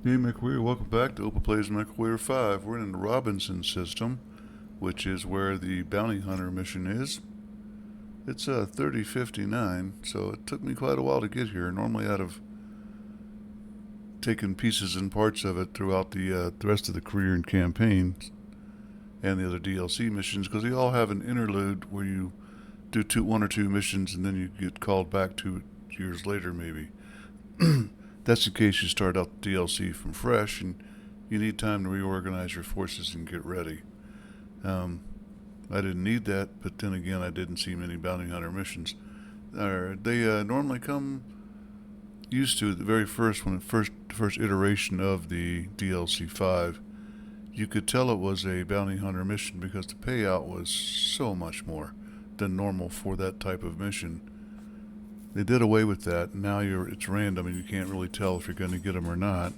Hey McWeir, welcome back to Open Plays MW5. We're in the Robinson system, which is where the bounty hunter mission is. It's 3059, so it took me quite a while to get here. Normally I'd have taken pieces and parts of it throughout the rest of the career and campaigns and the other DLC missions, because they all have an interlude where you do one or two missions and then you get called back 2 years later maybe. That's in case you start out the DLC from fresh and you need time to reorganize your forces and get ready. I didn't need that, but then again, I didn't see many bounty hunter missions. They normally come used to the very first one, first iteration of the DLC 5. You could tell it was a bounty hunter mission because the payout was so much more than normal for that type of mission. They did away with that. Now it's random and you can't really tell if you're going to get them or not.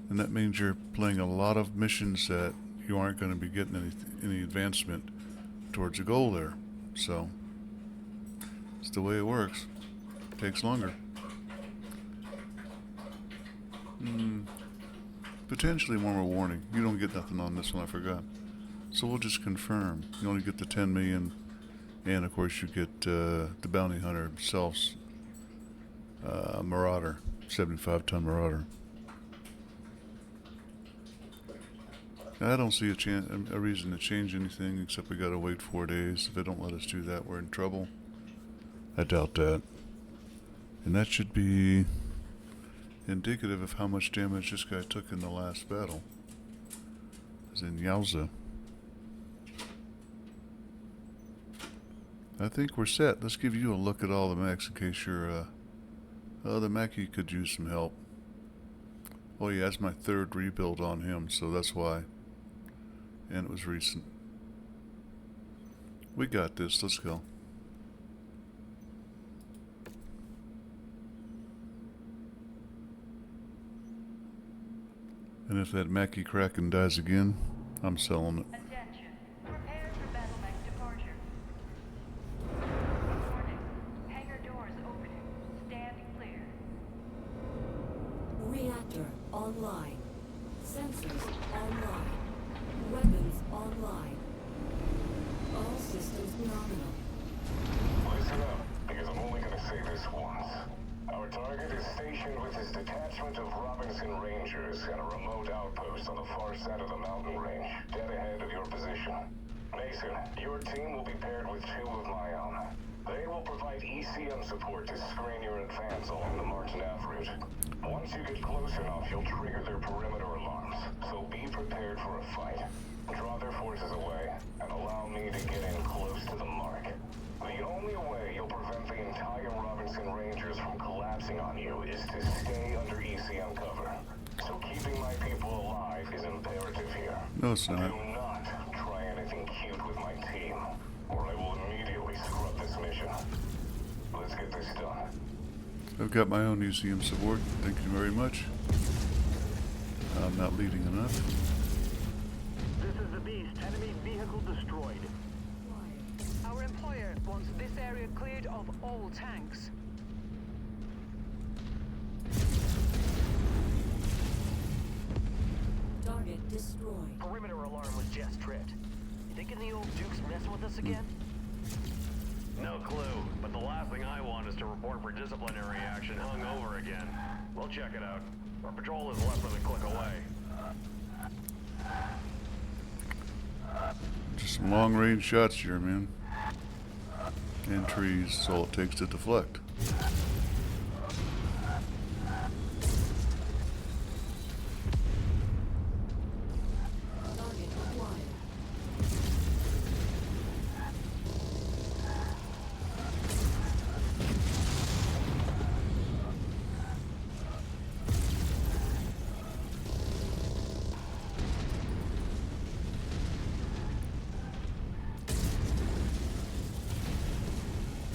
And that means you're playing a lot of missions that you aren't going to be getting any advancement towards a goal there. So it's the way it works. It takes longer. Potentially one more warning. You don't get nothing on this one, I forgot. So we'll just confirm. You only get the 10 million, and of course you get the bounty hunter himself. Marauder, 75-ton Marauder. I don't see a reason to change anything, except we gotta wait 4 days. If they don't let us do that, we're in trouble. I doubt that. And that should be indicative of how much damage this guy took in the last battle. As in Yowza. I think we're set. Let's give you a look at all the mechs in case you're the Mackie could use some help. Oh yeah, that's my 3rd rebuild on him, so that's why. And it was recent. We got this, let's go. And if that Mackie Kraken dies again, I'm selling it. Online. Sensors online. Weapons online. All systems nominal. Listen up, because I'm only gonna say this once. Our target is stationed with his detachment of Robinson Rangers at a remote outpost on the far side of the mountain range, dead ahead of your position. Mason, your team will be paired with 2 of my own. They will provide ECM support to screen your advance along the March-Nav route. Once you get close enough, you'll trigger their perimeter alarms, so be prepared for a fight. Draw their forces away, and allow me to get in close to the mark. The only way you'll prevent the entire Robinson Rangers from collapsing on you is to stay under ECM cover. So keeping my people alive is imperative here. No, it's not. Do not try anything cute with my team, or I will immediately scrub this mission. Let's get this done. I've got my own ECM support. Thank you very much. I'm not leading enough. This is the Beast. Enemy vehicle destroyed. Our employer wants this area cleared of all tanks. Target destroyed. Perimeter alarm was just tripped. You thinking the old Duke's messing with us again? No clue, but the last thing I want is to report for disciplinary action hung over again. We'll check it out. Our patrol is less than a click away. Just some long range shots here, man. And trees, that's all it takes to deflect. Target acquired.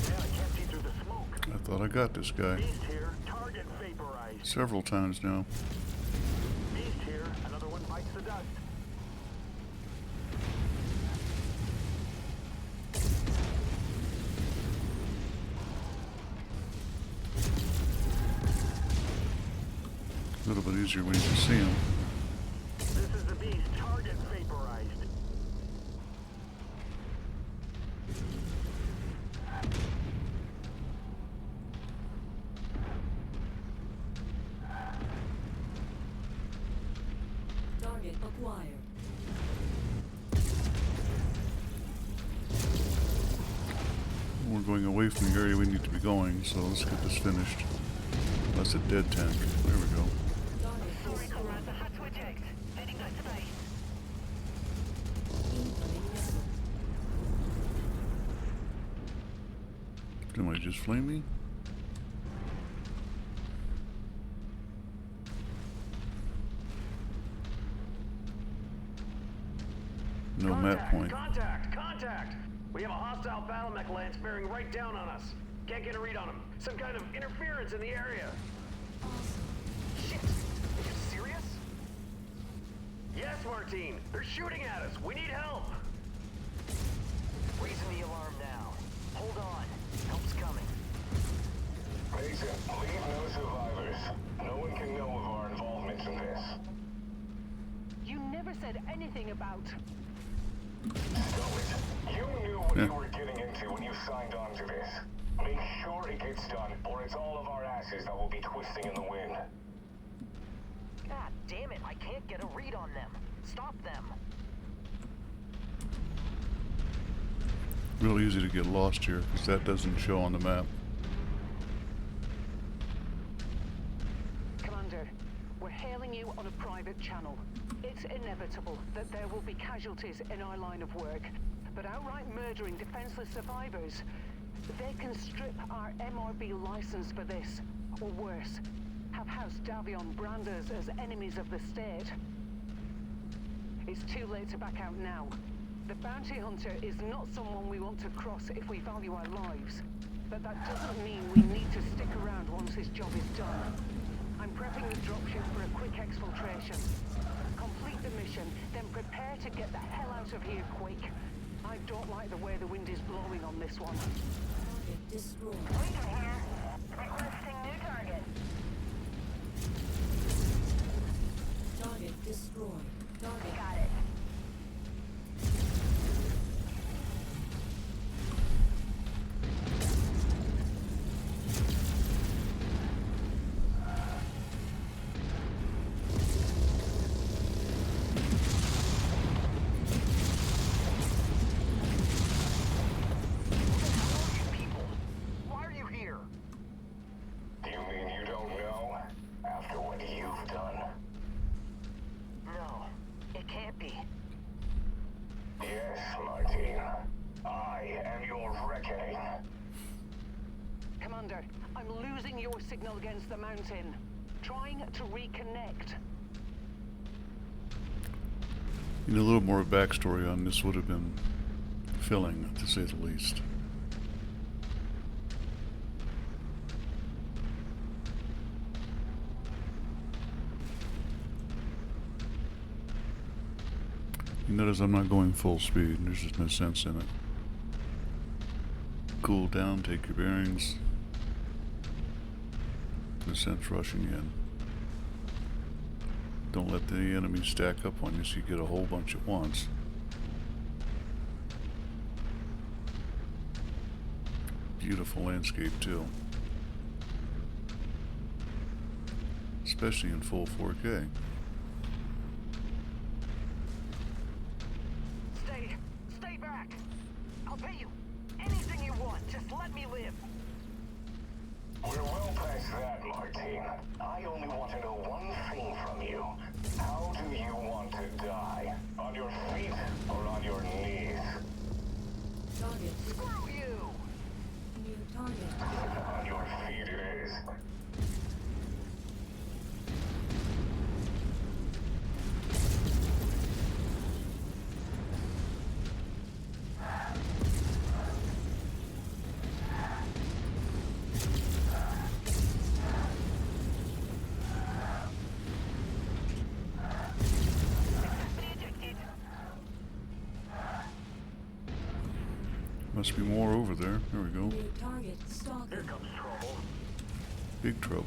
Man, I can't see through the smoke. I thought I got this guy Beast here. Target vaporized. several times now. Beast here. Another one bites the dust. A little bit easier when you can see them. This is the beast. Target vaporized. Target acquired. We're going away from the area we need to be going, so let's get this finished. That's a dead tank. There we go. Target Sorry, destroyed. Conrad, the hatchway checked. Heading back to base. Incoming missile. Somebody just flame me? No map point. Contact! Contact! We have a hostile battle mech lance bearing right down on us. Can't get a read on him. Some kind of interference in the area. Shit! Are you serious? Yes, Martine. They're shooting at us. We need help. Raising the alarm now. Hold on. Help's coming. Mason, leave no survivors. No one can know of our involvement in this. You never said anything about... Stop it. You knew what you were getting into when you signed on to this. Make sure it gets done, or it's all of our asses that will be twisting in the wind. God damn it, I can't get a read on them. Stop them. Real easy to get lost here, because that doesn't show on the map. Commander, we're hailing you on a private channel. It's inevitable that there will be casualties in our line of work, but outright murdering defenseless survivors, they can strip our MRB license for this, or worse, have House Davion brand us as enemies of the state. It's too late to back out now. The bounty hunter is not someone we want to cross if we value our lives, but that doesn't mean we need to stick around once this job is done. I'm prepping the dropship for a quick exfiltration. Complete the mission, then prepare to get the hell out of here quick. I don't like the way the wind is blowing on this one. Target destroyed. Reader here. Requesting new target. Target destroyed. Target Got it. People, why are you here? Do you mean you don't know? After what you've done? No, it can't be. Yes, Martine. I am your reckoning. Commander, I'm losing your signal against the mountain. Trying to reconnect. You know, a little more backstory on this would have been filling, to say the least. You notice I'm not going full speed. There's just no sense in it. Cool down, take your bearings. No sense rushing in. Don't let the enemy stack up on you so you get a whole bunch at once. Beautiful landscape too. Especially in full 4K. Stay back. I'll pay you anything you want. Just let me live. We're well past that, Martine. I only want to know one thing from you. How do you want to die? On your feet or on your knees? target. Screw you. New target. On your feet it is. Must be more over there. There we go. New target stalking. Here comes trouble. Big trouble.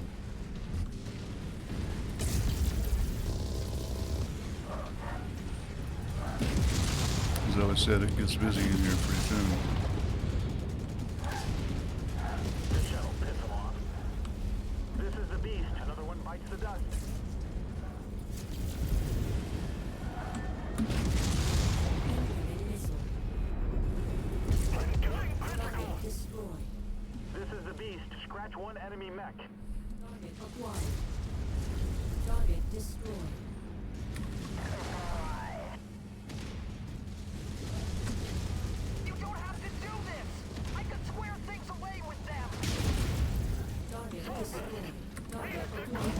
As I always said, it gets busy in here pretty soon. This shuttle pissed them off. This is the beast. Another one bites the dust. Incoming missile. Target destroyed. This is the beast. Scratch one enemy mech. Target acquired. Target destroyed. You don't have to do this! I could square things away with them! Target destroyed. Target acquired.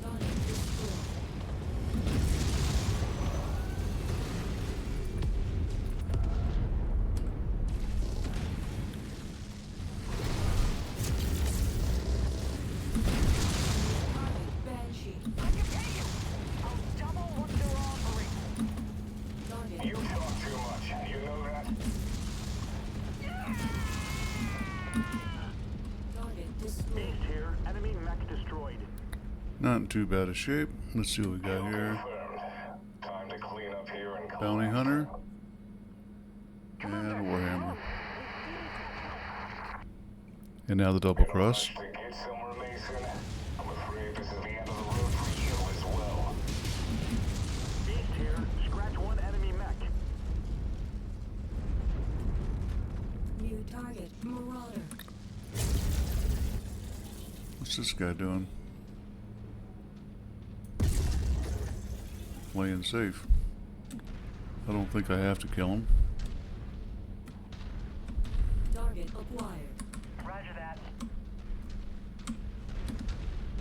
Target destroyed. Target Banshee. I can pay you! I'll double what they're offering! Target You talk too much. You know that? Target destroyed. Beast here. Enemy mech destroyed. Not in too bad a shape. Let's see what we got here. Confirmed. Time to clean up here and Bounty Hunter. And Warhammer. And now the double cross. To get somewhere, Mason. I'm afraid this is the end of the road for you as well. Beast here. Scratch one enemy mech. New target Marauder. What's this guy doing? Playing safe. I don't think I have to kill him. Target acquired. Roger that.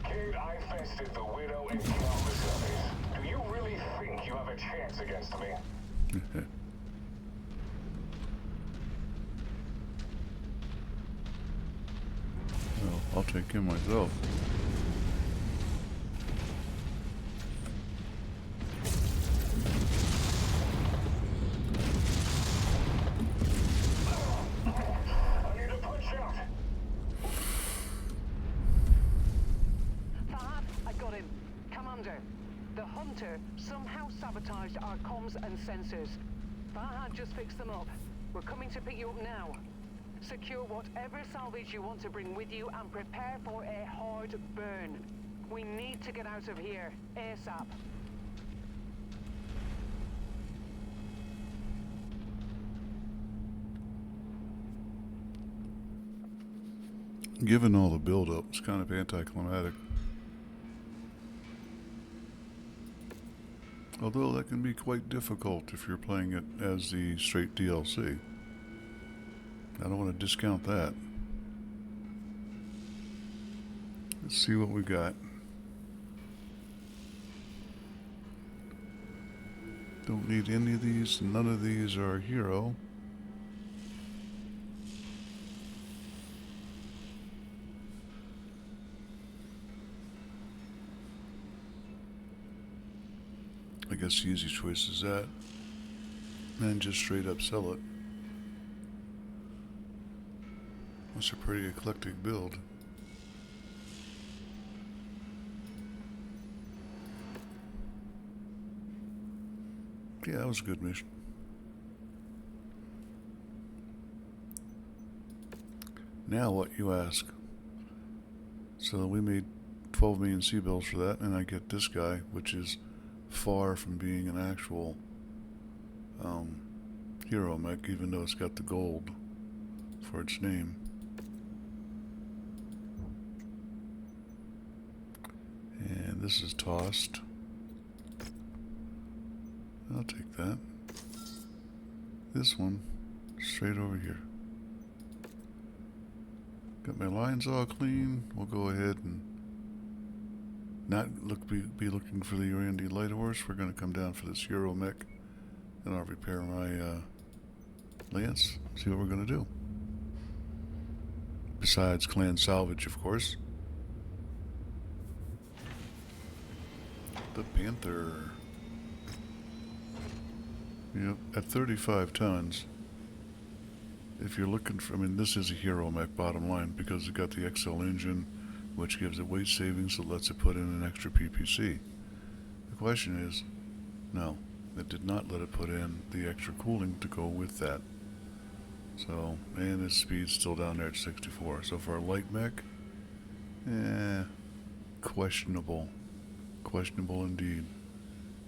Kid, I infested the Widow and countless others. Do you really think you have a chance against me? Well, I'll take him myself. I need a punch out. Fahad, I got him. Commander, the Hunter somehow sabotaged our comms and sensors. Fahad just fixed them up. We're coming to pick you up now. Secure whatever salvage you want to bring with you and prepare for a hard burn. We need to get out of here, ASAP. Given all the build-up, it's kind of anticlimactic. Although that can be quite difficult if you're playing it as the straight DLC. I don't want to discount that. Let's see what we got. Don't need any of these. None of these are a hero. I guess the easy choice is that. And just straight up sell it. That's a pretty eclectic build. Yeah, that was a good mission. Now what, you ask? So we made 12 million C-bills for that, and I get this guy, which is far from being an actual hero mech, even though it's got the gold for its name. And this is tossed. I'll take that. This one, straight over here. Got my lines all clean. We'll go ahead and not be looking for the Randy Light Horse. We're going to come down for this Euro mech, and I'll repair my lance. See what we're going to do. Besides clan salvage, of course. The Panther. Yep, at 35 tons. If you're looking for, I mean, this is a hero mech, bottom line, because it's got the XL engine, which gives it weight savings that lets it put in an extra PPC. The question is, no, it did not let it put in the extra cooling to go with that. So, and its speed's still down there at 64. So for a light mech, questionable. Questionable indeed.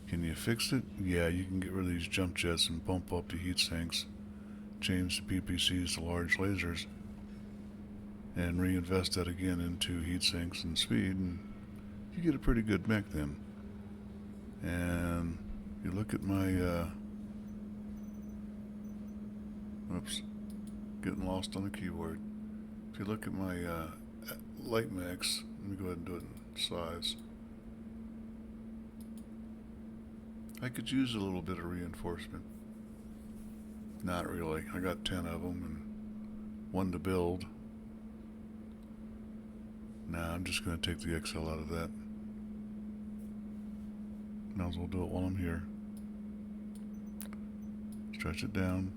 Can you fix it? Yeah, you can get rid of these jump jets and bump up the heat sinks, change the PPCs to large lasers, and reinvest that again into heat sinks and speed, and you get a pretty good mech then. And you look at my, oops, getting lost on the keyboard. If you look at my light mechs, let me go ahead and do it in size. I could use a little bit of reinforcement. Not really. I got 10 of them and one to build. Nah, I'm just going to take the XL out of that. Might as well do it while I'm here. Stretch it down.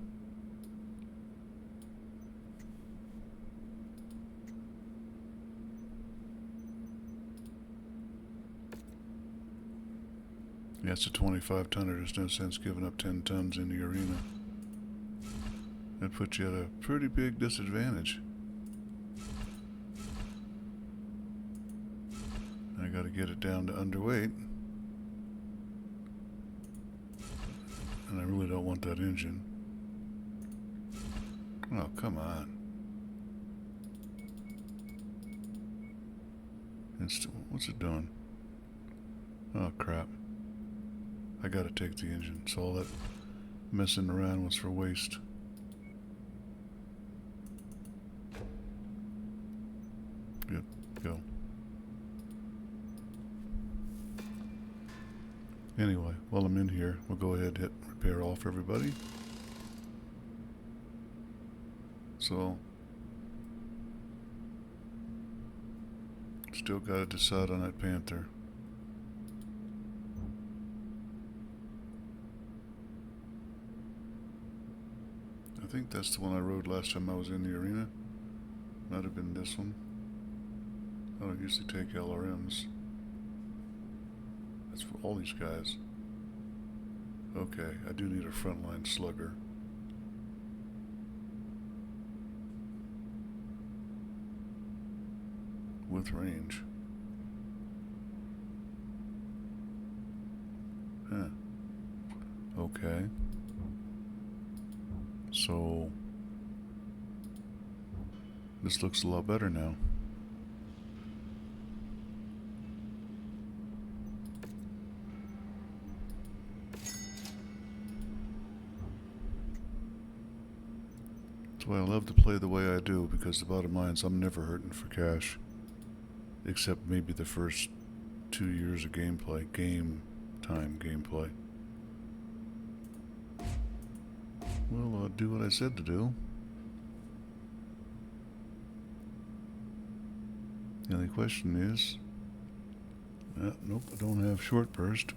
Yeah, it's a 25 tonner. There's no sense giving up 10 tons in the arena. That puts you at a pretty big disadvantage. I gotta get it down to underweight. And I really don't want that engine. Oh, come on. What's it doing? Oh, crap. I gotta take the engine, so all that messing around was for waste. Good, go. Anyway, while I'm in here, we'll go ahead and hit repair all for everybody. So, still gotta decide on that Panther. I think that's the one I rode last time I was in the arena. Might have been this one. I don't usually take LRMs. That's for all these guys. Okay, I do need a frontline slugger. With range. Huh. Okay. So, this looks a lot better now. That's why I love to play the way I do, because the bottom line is I'm never hurting for cash. Except maybe the first 2 years of gameplay, game time gameplay. Well, I'll do what I said to do. The only question is, nope, I don't have short burst.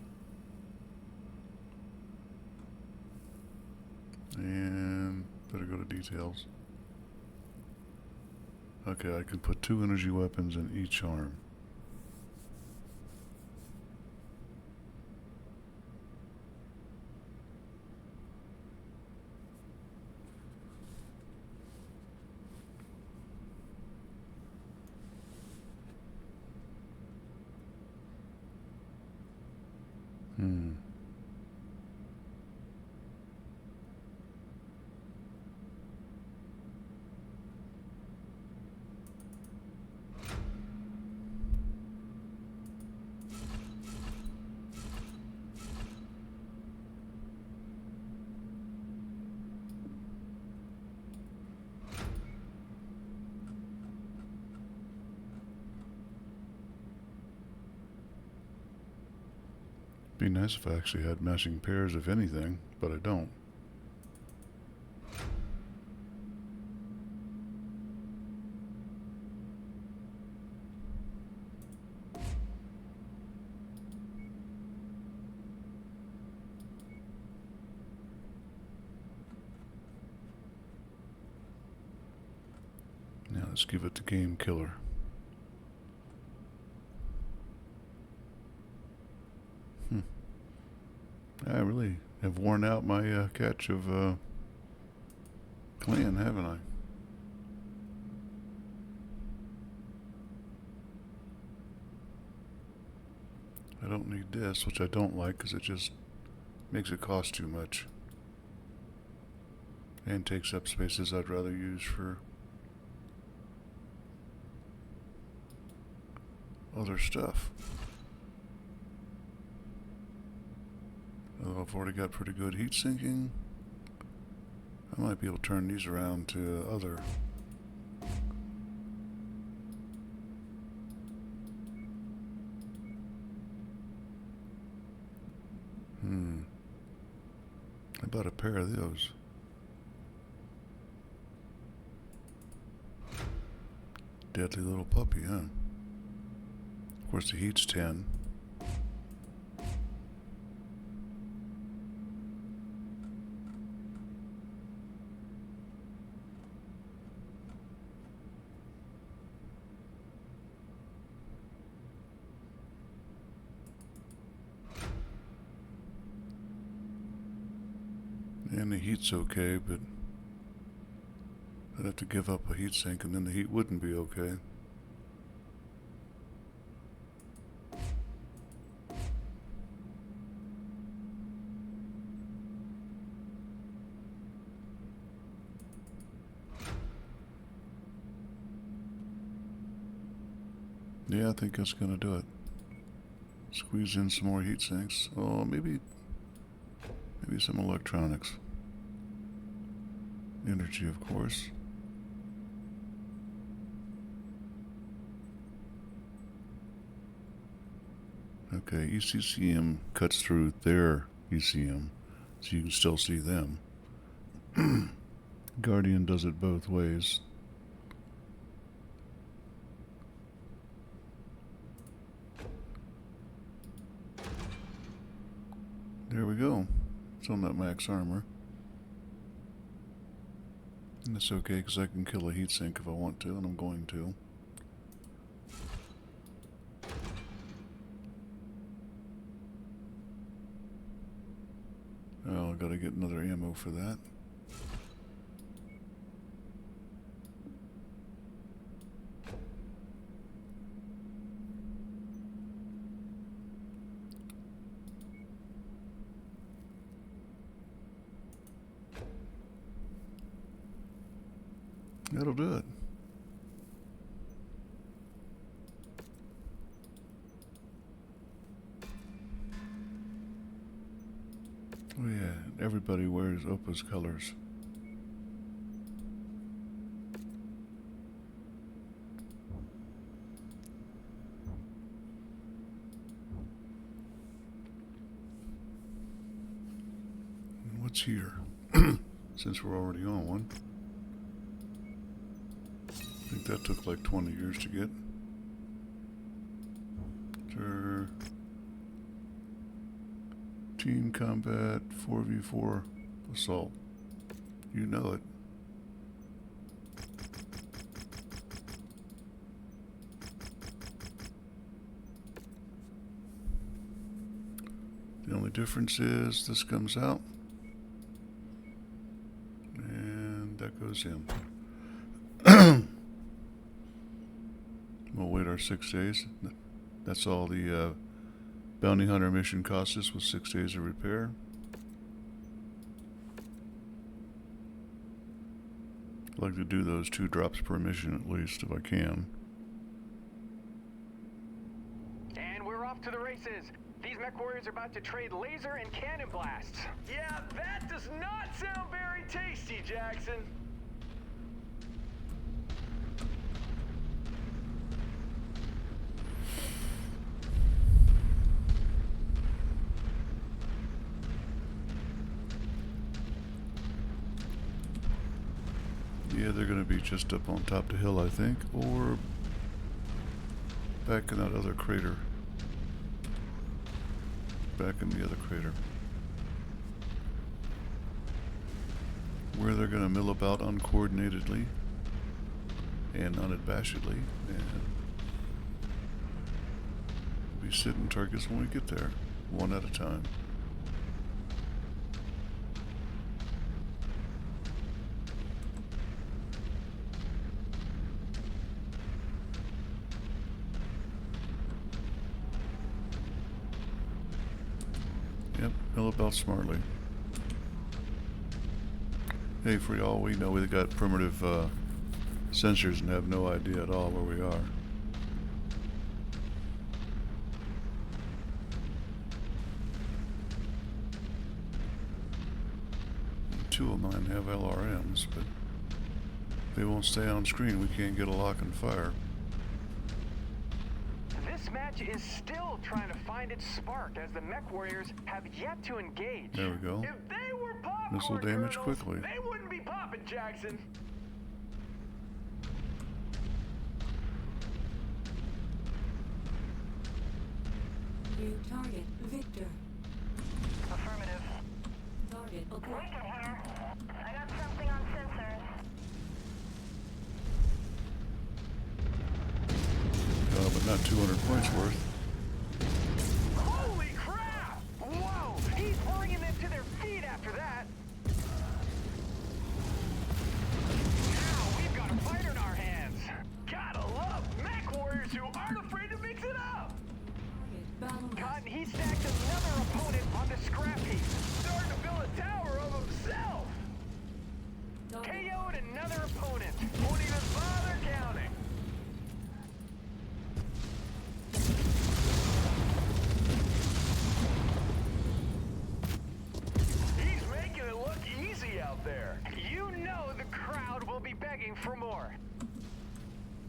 And better go to details. Okay, I can put 2 energy weapons in each arm. Be nice if I actually had matching pairs of anything, but I don't. Now let's give it the game killer. I really have worn out my catch of clan, haven't I? I don't need this, which I don't like because it just makes it cost too much. And takes up spaces I'd rather use for other stuff. Although I've already got pretty good heat sinking, I might be able to turn these around to other. How about a pair of those? Deadly little puppy, huh? Of course, the heat's 10. And the heat's okay, but I'd have to give up a heat sink and then the heat wouldn't be okay. Yeah, I think that's gonna do it. Squeeze in some more heat sinks. Oh, maybe some electronics. Energy, of course. Okay, ECCM cuts through their ECM, so you can still see them. Guardian does it both ways. There we go. It's on that max armor. And that's okay, because I can kill a heatsink if I want to, and I'm going to. Oh, I gotta get another ammo for that. That'll do it. Oh yeah, everybody wears Opa's colors. And what's here? Since we're already on one. I think that took like 20 years to get. Sure. Team combat 4v4 assault. You know it. The only difference is this comes out and that goes in. We'll wait our 6 days. That's all the bounty hunter mission cost us, was 6 days of repair. I'd like to do those 2 drops per mission at least if I can. And we're off to the races. These mech warriors are about to trade laser and cannon blasts. Yeah, that does not sound very tasty, Jackson. Yeah, they're going to be just up on top of the hill, I think, or back in that other crater. Back in the other crater. Where they're going to mill about uncoordinatedly and unabashedly, and be sitting targets when we get there, one at a time. Mill about smartly. Hey, for all we know, we got primitive sensors and have no idea at all where we are. Two of mine have LRMs, but they won't stay on screen. We can't get a lock and fire. This match is still trying to find its spark as the mech warriors have yet to engage. There we go. If they were popcorn Missile damage kernels, quickly. they wouldn't be popping, Jackson. New target, Victor. Affirmative. Target acquired. Lincoln here. I got something on sensors. But not 200 points worth. Holy crap! Whoa! He's bringing them to their feet after that. Now we've got a fight in our hands. Gotta love mech warriors who aren't afraid to mix it up. Target battle. Cotton, he stacked another opponent on the scrap heap, starting to build a tower of himself. Target. KO'd another opponent. Won't even bother counting. He's making it look easy out there. You know the crowd will be begging for more.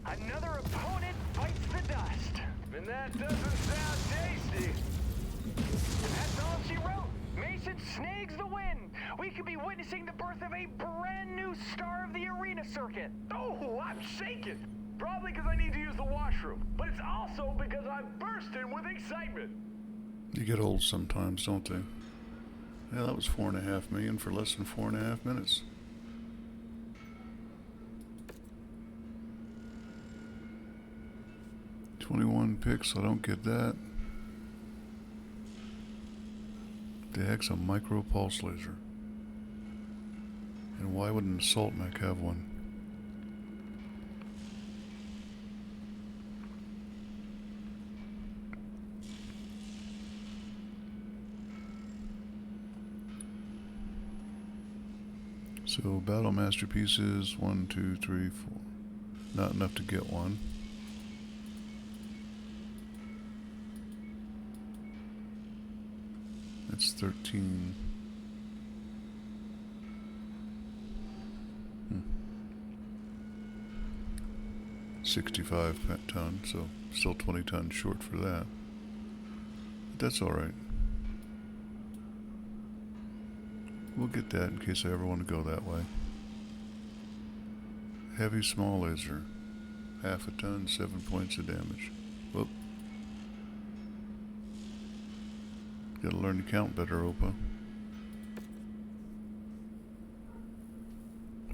Another opponent bites the dust. And that doesn't sound tasty. That's all she wrote. Mason snags the win. We could be witnessing the birth of a brand new star of the arena circuit. Oh, I'm shaking. Probably because I need to use the washroom. But it's also because I'm bursting with excitement. You get old sometimes, don't they? Yeah, that was 4.5 million for less than 4.5 minutes. $21 picks, I don't get that. The heck's a micro pulse laser? And why would an assault mech have one? So battle masterpieces 1, 2, 3, 4. Not enough to get one. That's 13. 65 ton, so still 20 tons short for that. But that's alright. We'll get that in case I ever want to go that way. Heavy small laser. Half a ton, 7 points of damage. Whoop. Gotta learn to count better, Opa.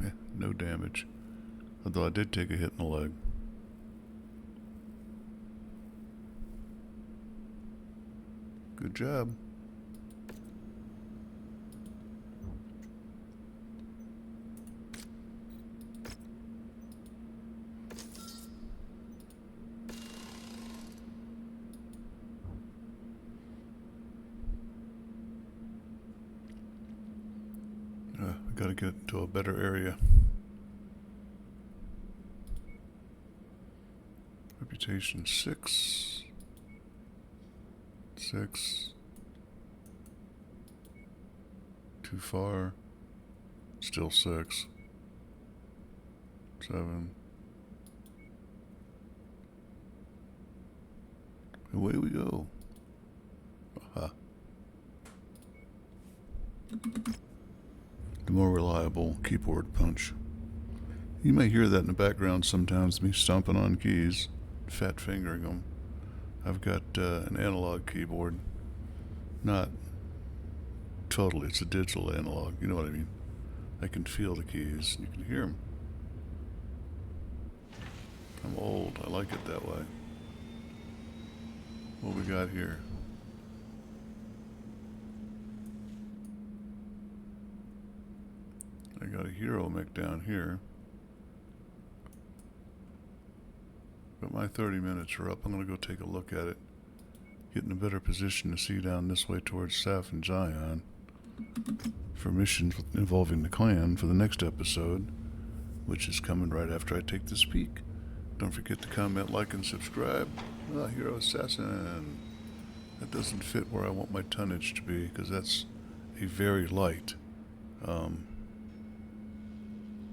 Yeah, no damage. Although I did take a hit in the leg. Good job. I gotta get to a better area. Reputation 6. 6. Too far. Still 6. 7. Away we go. Aha. The more reliable keyboard punch. You may hear that in the background sometimes, me stomping on keys, fat fingering them. I've got an analog keyboard. Not totally, it's a digital analog, you know what I mean. I can feel the keys, you can hear them. I'm old, I like it that way. What we got here? I got a hero mech down here. But my 30 minutes are up. I'm going to go take a look at it. get in a better position to see down this way towards Saf and Zion for missions involving the clan for the next episode, which is coming right after I take this peek. Don't forget to comment, like, and subscribe. Ah, Hero Assassin. That doesn't fit where I want my tonnage to be, because that's a very light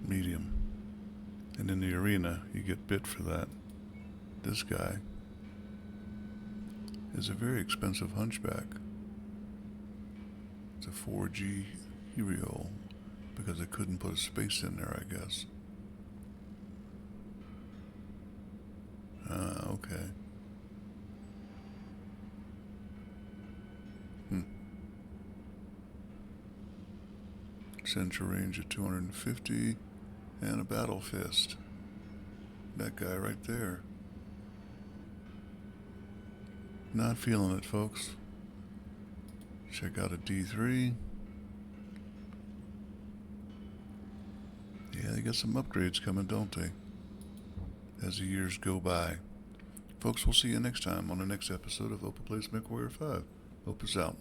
medium. And in the arena, you get bit for that. This guy is a very expensive hunchback. It's a 4G hero, because I couldn't put a space in there, I guess. Okay. Sensor range of 250 and a battle fist. That guy right there. Not feeling it, folks. Check out a D3. Yeah, they got some upgrades coming, don't they? As the years go by. Folks, we'll see you next time on the next episode of Open Plays MechWarrior 5. Hope is out.